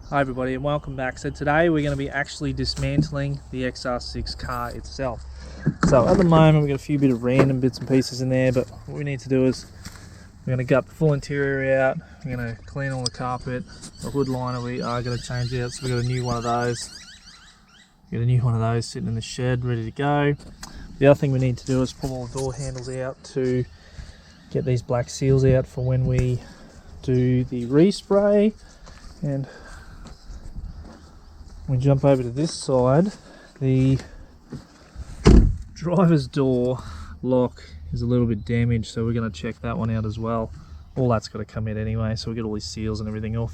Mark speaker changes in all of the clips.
Speaker 1: Hi everybody and welcome back. So today we're going to be actually dismantling the Bfxr6 car itself. So at the moment we've got a few bit of random bits and pieces in there, but what we need to do is we're going to gut the full interior out, we're going to clean all the carpet, the hood liner we are going to change out, so we've got a new one of those. Got a new one of those sitting in the shed ready to go. The other thing we need to do is pull all the door handles out to get these black seals out for when we do the respray. And we jump over to this side, the driver's door lock is a little bit damaged, so we're going to check that one out as well. All that's got to come in anyway, so we get all these seals and everything off.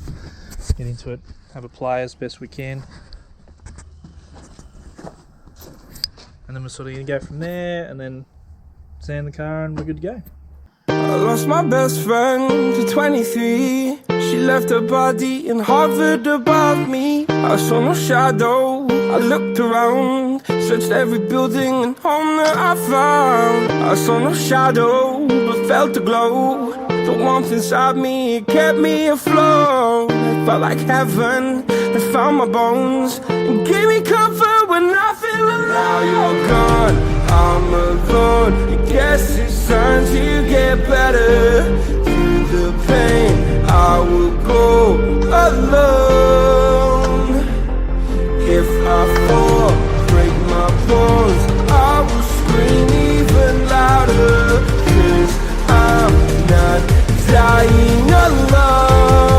Speaker 1: Get into it, have a play as best we can, and then we're sort of going to go from there and then sand the car and we're good to go.
Speaker 2: I lost my best friend to 23. She left her body and hovered above me. I saw no shadow, I looked around, searched every building and home that I found. I saw no shadow, but felt the glow. The warmth inside me, it kept me afloat. It felt like heaven, it found my bones and gave me comfort when I feel alone. Now you're gone, I'm alone. I guess it's time to get better. Through the pain, I will go alone. If I fall, break my bones, I will scream even louder. 'Cause I'm not dying alone.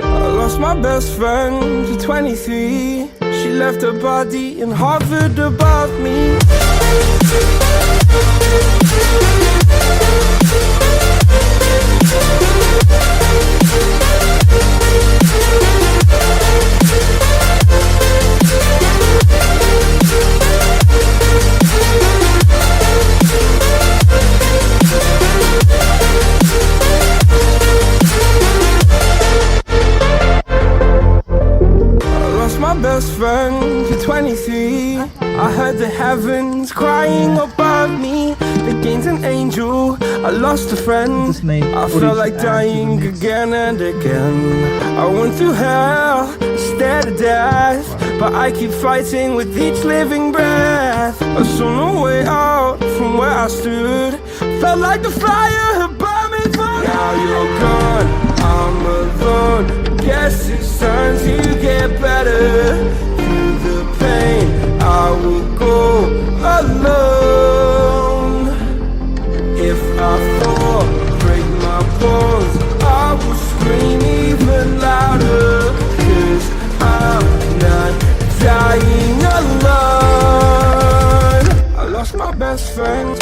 Speaker 2: I lost my best friend to 23. She left her body and hovered above me. Best friend to 23. I heard the heavens crying above me. They gained an angel, I lost a friend. I felt like dying again and again. I went through hell, stared at death, but I keep fighting with each living breath. I saw no way out from where I stood. Felt like the fire had burned me through. Now you're gone, I'm alone. Guess it's time to get better. Through the pain, I will go alone. If I fall, break my bones, I will scream even louder. 'Cause I'm not dying alone. I lost my best friend.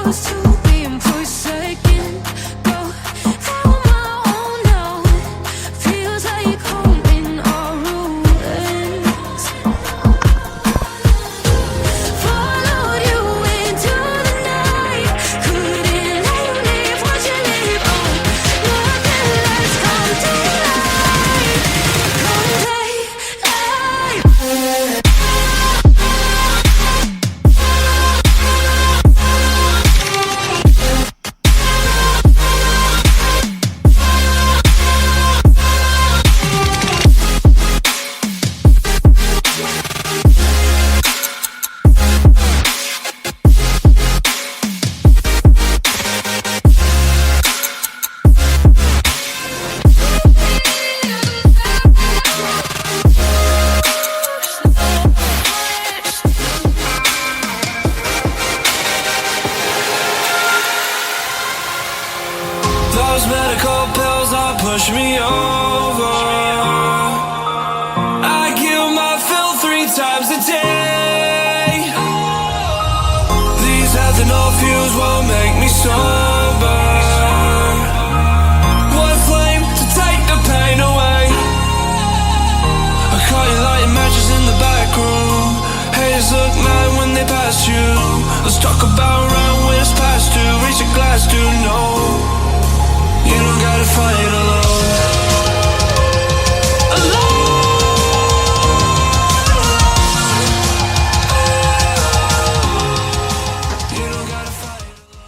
Speaker 3: close to being forsaken. Go down my own now. Feels like home in our ruins. Followed you into the night. Couldn't let you leave. Watch you leave. Oh, nothing less come to life. Come take life.
Speaker 2: Those medical pills are push me over. I kill my fill 3 times a day. These ethanol fuels won't make me sober.